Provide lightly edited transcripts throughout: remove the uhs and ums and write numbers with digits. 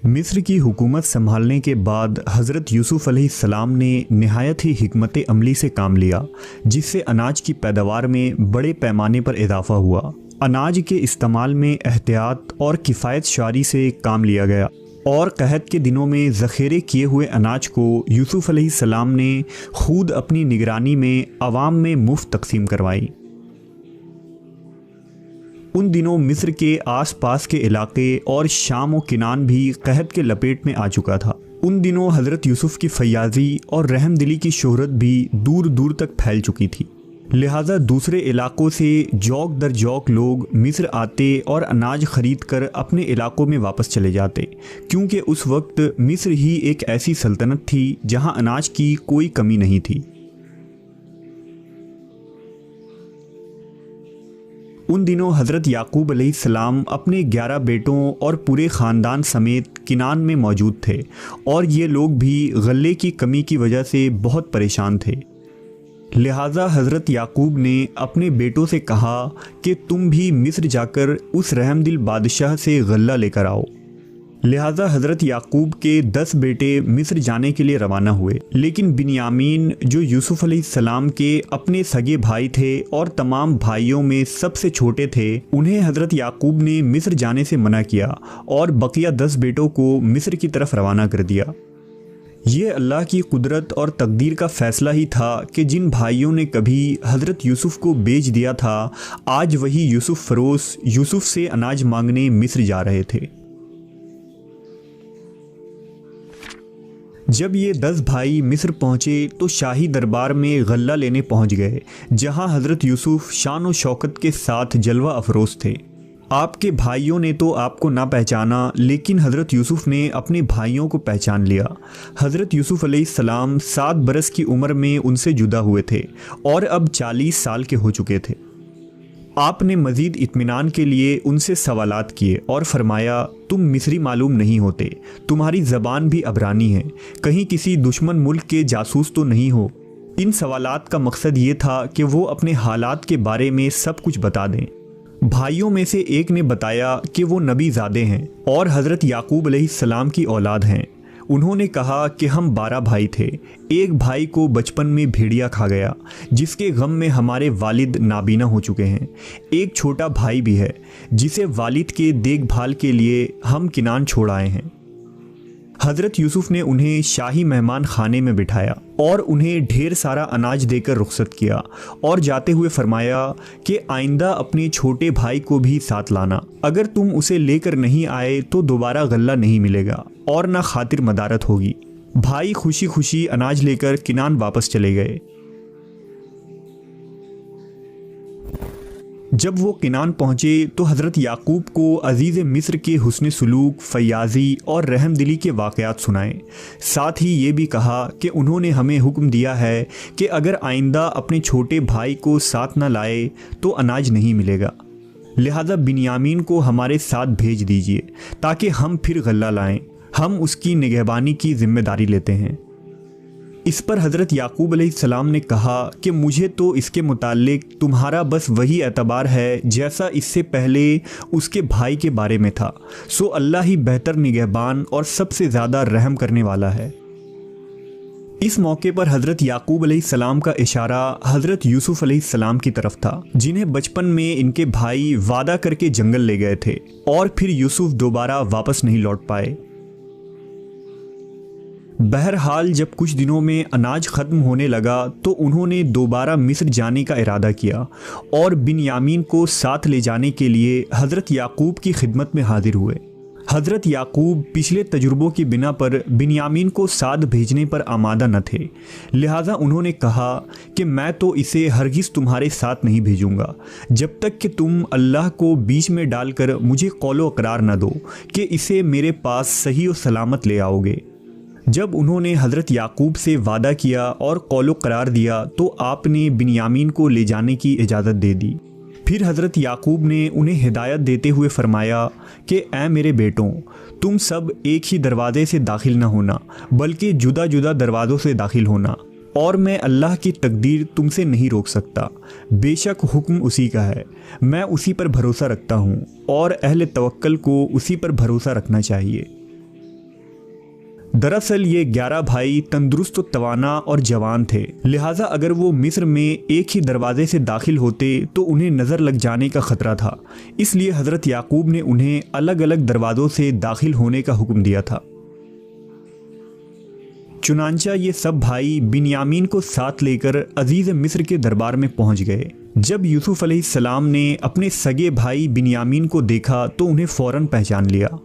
मिस्र की हुकूमत संभालने के बाद हज़रत यूसुफ़ अलैहिस्सलाम ने नहायत ही हिकमत अमली से काम लिया, जिससे अनाज की पैदावार में बड़े पैमाने पर इजाफ़ा हुआ। अनाज के इस्तेमाल में एहतियात और किफ़ायत शारी से काम लिया गया और कहत के दिनों में ज़ख़ीरे किए हुए अनाज को यूसुफ़ अलैहिस्सलाम ने खुद अपनी निगरानी में अवाम में मुफ्त तकसीम करवाई। उन दिनों मिस्र के आसपास के इलाके और शाम और किनान भी कहत के लपेट में आ चुका था। उन दिनों हज़रत यूसुफ़ की फयाज़ी और रहमदिली की शोहरत भी दूर दूर तक फैल चुकी थी। लिहाजा दूसरे इलाकों से जौक दर जौक लोग मिस्र आते और अनाज ख़रीद कर अपने इलाकों में वापस चले जाते, क्योंकि उस वक्त मिस्र ही एक ऐसी सल्तनत थी जहां अनाज की कोई कमी नहीं थी। उन दिनों हज़रत याकूब अलैहिस्सलाम अपने 11 बेटों और पूरे ख़ानदान समेत किनान में मौजूद थे और ये लोग भी गल्ले की कमी की वजह से बहुत परेशान थे। लिहाजा हज़रत याकूब ने अपने बेटों से कहा कि तुम भी मिस्र जाकर उस रहमदिल बादशाह से गल्ला लेकर आओ। लिहाजा हज़रत याकूब के 10 बेटे मिस्र जाने के लिए रवाना हुए, लेकिन बिन्यामीन जो यूसुफ़ अलैहिस्सलाम के अपने सगे भाई थे और तमाम भाइयों में सबसे छोटे थे, उन्हें हज़रत याकूब ने मिस्र जाने से मना किया और बकिया 10 बेटों को मिस्र की तरफ रवाना कर दिया। ये अल्लाह की कुदरत और तकदीर का फ़ैसला ही था कि जिन भाइयों ने कभी हज़रत यूसुफ़ को बेच दिया था, आज वही यूसुफ़ फ़रोश यूसुफ़ से अनाज मांगने मिस्र जा रहे थे। जब ये 10 भाई मिस्र पहुँचे तो शाही दरबार में गल्ला लेने पहुँच गए, जहाँ हज़रत यूसुफ़ शान व शौकत के साथ जलवा अफरोज़ थे। आपके भाइयों ने तो आपको ना पहचाना, लेकिन हज़रत यूसुफ़ ने अपने भाइयों को पहचान लिया। हज़रत यूसुफ़ अलैहिस्सलाम 7 बरस की उम्र में उनसे जुदा हुए थे और अब 40 साल के हो चुके थे। आपने मज़ीद इत्मीनान के लिए उनसे सवालात किए और फरमाया, तुम मिस्री मालूम नहीं होते, तुम्हारी ज़बान भी अबरानी है, कहीं किसी दुश्मन मुल्क के जासूस तो नहीं हो। इन सवालात का मकसद ये था कि वो अपने हालात के बारे में सब कुछ बता दें। भाइयों में से एक ने बताया कि वो नबी ज़ादे हैं और हज़रत याकूब अलैहिस्सलाम की औलाद हैं। उन्होंने कहा कि हम 12 भाई थे, एक भाई को बचपन में भेड़िया खा गया, जिसके गम में हमारे वालिद नाबीना हो चुके हैं। एक छोटा भाई भी है जिसे वालिद के देखभाल के लिए हम किनान छोड़ आए हैं। हज़रत यूसुफ़ ने उन्हें शाही मेहमान खाने में बिठाया और उन्हें ढेर सारा अनाज देकर रुखसत किया और जाते हुए फरमाया कि आइंदा अपने छोटे भाई को भी साथ लाना। अगर तुम उसे लेकर नहीं आए तो दोबारा गल्ला नहीं मिलेगा और ना खातिर मदारत होगी। भाई खुशी खुशी अनाज लेकर किनान वापस चले गए। जब वो किनान पहुँचे तो हज़रत याकूब को अज़ीज़ मिस्र के हुस्न सुलूक, फयाज़ी और रहमदिली के वाक़यात सुनाए। साथ ही ये भी कहा कि उन्होंने हमें हुक्म दिया है कि अगर आइंदा अपने छोटे भाई को साथ न लाए तो अनाज नहीं मिलेगा। लिहाजा बिन्यामीन को हमारे साथ भेज दीजिए ताकि हम फिर गल्ला लाएं। हम उसकी निगहबानी की ज़िम्मेदारी लेते हैं। इस पर हज़रत याकूब अलैहिस्सलाम ने कहा कि मुझे तो इसके मुताल्लिक तुम्हारा बस वही एतबार है जैसा इससे पहले उसके भाई के बारे में था। सो अल्लाह ही बेहतर निगहबान और सबसे ज़्यादा रहम करने वाला है। इस मौके पर हज़रत याकूब अलैहिस्सलाम का इशारा हज़रत यूसुफ़ अलैहिस्सलाम की तरफ था, जिन्हें बचपन में इनके भाई वादा करके जंगल ले गए थे और फिर यूसुफ़ दोबारा वापस नहीं लौट पाए। बहरहाल जब कुछ दिनों में अनाज ख़त्म होने लगा तो उन्होंने दोबारा मिस्र जाने का इरादा किया और बिन्यामीन को साथ ले जाने के लिए हज़रत याकूब की खिदमत में हाजिर हुए। हज़रत याकूब पिछले तजुर्बों की बिना पर बिन्यामीन को साथ भेजने पर आमादा न थे। लिहाजा उन्होंने कहा कि मैं तो इसे हरगिज़ तुम्हारे साथ नहीं भेजूँगा जब तक कि तुम अल्लाह को बीच में डालकर मुझे कौलो इकरार न दो कि इसे मेरे पास सही और सलामत ले आओगे। जब उन्होंने हज़रत याकूब से वादा किया और कौलो करार दिया तो आपने बिन्यामीन को ले जाने की इजाज़त दे दी। फिर हज़रत याकूब ने उन्हें हिदायत देते हुए फरमाया कि ऐ मेरे बेटों, तुम सब एक ही दरवाज़े से दाखिल न होना बल्कि जुदा जुदा दरवाज़ों से दाखिल होना, और मैं अल्लाह की तकदीर तुमसे नहीं रोक सकता। बेशक हुक्म उसी का है, मैं उसी पर भरोसा रखता हूँ और अहले तवक्कल को उसी पर भरोसा रखना चाहिए। दरअसल ये 11 भाई तंदुरुस्त, तवाना और जवान थे, लिहाजा अगर वो मिस्र में एक ही दरवाजे से दाखिल होते तो उन्हें नज़र लग जाने का ख़तरा था। इसलिए हज़रत याकूब ने उन्हें अलग अलग दरवाज़ों से दाखिल होने का हुक्म दिया था। चुनांचा ये सब भाई बिन्यामीन को साथ लेकर अजीज़ मिस्र के दरबार में पहुंच गए। जब यूसुफ अलैहिस्सलाम ने अपने सगे भाई बिन्यामीन को देखा तो उन्हें फ़ौरन पहचान लिया।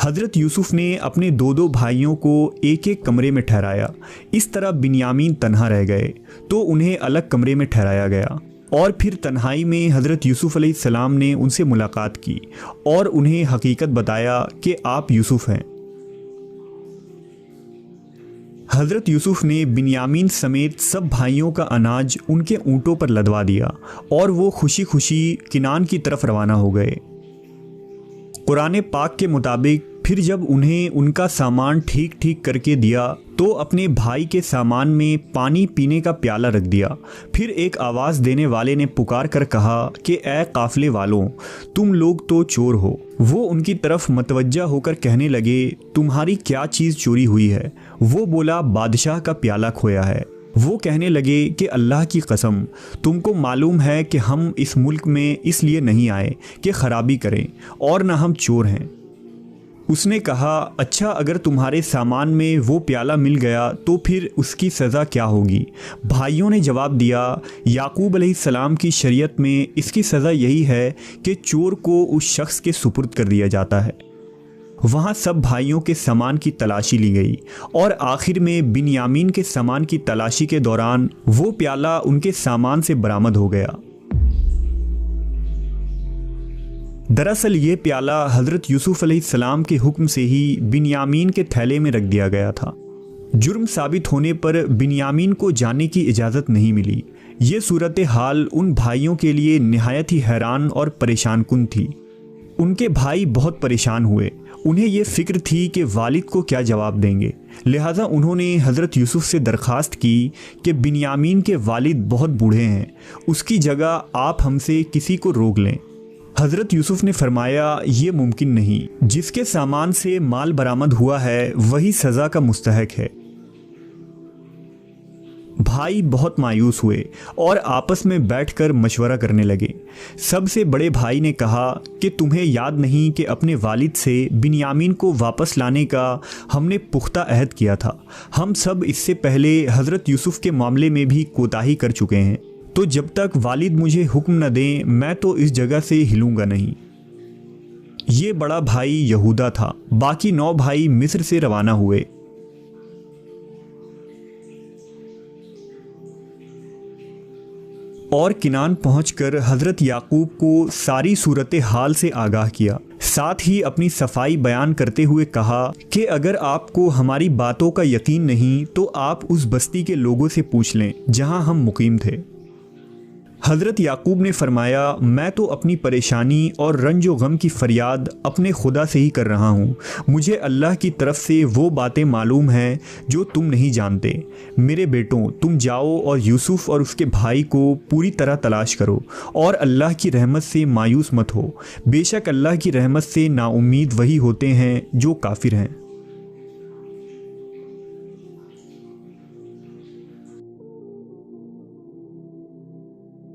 हज़रत यूसुफ ने अपने दो दो भाइयों को एक एक कमरे में ठहराया। इस तरह बिन्यामीन तन्हा रह गए तो उन्हें अलग कमरे में ठहराया गया और फिर तन्हाई में हज़रत यूसुफ अलैहिस्सलाम ने उनसे मुलाकात की और उन्हें हकीकत बताया कि आप यूसुफ हैं। हज़रत यूसुफ ने बिन्यामीन समेत सब भाइयों का अनाज उनके ऊँटों पर लदवा दिया और वो खुशी खुशी किनान की तरफ रवाना हो गए। कुरान पाक के मुताबिक फिर जब उन्हें उनका सामान ठीक ठीक करके दिया तो अपने भाई के सामान में पानी पीने का प्याला रख दिया। फिर एक आवाज़ देने वाले ने पुकार कर कहा कि ए काफ़िले वालों, तुम लोग तो चोर हो। वो उनकी तरफ मतवज्जा होकर कहने लगे, तुम्हारी क्या चीज़ चोरी हुई है? वो बोला, बादशाह का प्याला खोया है। वो कहने लगे कि अल्लाह की कसम, तुमको मालूम है कि हम इस मुल्क में इसलिए नहीं आए कि ख़राबी करें और न हम चोर हैं। उसने कहा, अच्छा अगर तुम्हारे सामान में वो प्याला मिल गया तो फिर उसकी सज़ा क्या होगी? भाइयों ने जवाब दिया, याकूब अलैहिस्सलाम की शरीयत में इसकी सज़ा यही है कि चोर को उस शख्स के सुपुर्द कर दिया जाता है। वहाँ सब भाइयों के सामान की तलाशी ली गई और आखिर में बिन्यामीन के सामान की तलाशी के दौरान वो प्याला उनके सामान से बरामद हो गया। दरअसल ये प्याला हज़रत यूसुफ अलैहिस्सलाम के हुक्म से ही बिन्यामीन के थैले में रख दिया गया था। जुर्म साबित होने पर बिन्यामीन को जाने की इजाज़त नहीं मिली। ये सूरत हाल उन भाइयों के लिए निहायत ही हैरान और परेशान कुन थी। उनके भाई बहुत परेशान हुए। उन्हें ये फ़िक्र थी कि वालिद को क्या जवाब देंगे, लिहाजा उन्होंने हज़रत यूसुफ से दरख्वास्त की कि बिन्यामीन के वालिद बहुत बूढ़े हैं, उसकी जगह आप हमसे किसी को रोक लें। हज़रत यूसुफ ने फरमाया, ये मुमकिन नहीं, जिसके सामान से माल बरामद हुआ है वही सज़ा का मुस्तहक है। भाई बहुत मायूस हुए और आपस में बैठकर मशवरा करने लगे। सबसे बड़े भाई ने कहा कि तुम्हें याद नहीं कि अपने वालिद से बिन्यामीन को वापस लाने का हमने पुख्ता अहद किया था। हम सब इससे पहले हज़रत यूसुफ के मामले में भी कोताही कर चुके हैं, तो जब तक वालिद मुझे हुक्म न दें मैं तो इस जगह से हिलूंगा नहीं। ये बड़ा भाई यहूदा था। बाकी 9 भाई मिस्र से रवाना हुए। और किनान पहुंचकर हज़रत याकूब को सारी सूरत हाल से आगाह किया। साथ ही अपनी सफाई बयान करते हुए कहा कि अगर आपको हमारी बातों का यकीन नहीं तो आप उस बस्ती के लोगों से पूछ लें जहां हम मुकीम थे। हज़रत याकूब ने फरमाया, मैं तो अपनी परेशानी और रंजो गम की फ़रियाद अपने खुदा से ही कर रहा हूँ। मुझे अल्लाह की तरफ से वो बातें मालूम हैं जो तुम नहीं जानते। मेरे बेटों, तुम जाओ और यूसुफ और उसके भाई को पूरी तरह तलाश करो और अल्लाह की रहमत से मायूस मत हो। बेशक अल्लाह की रहमत से नाउम्मीद वही होते हैं जो काफिर हैं।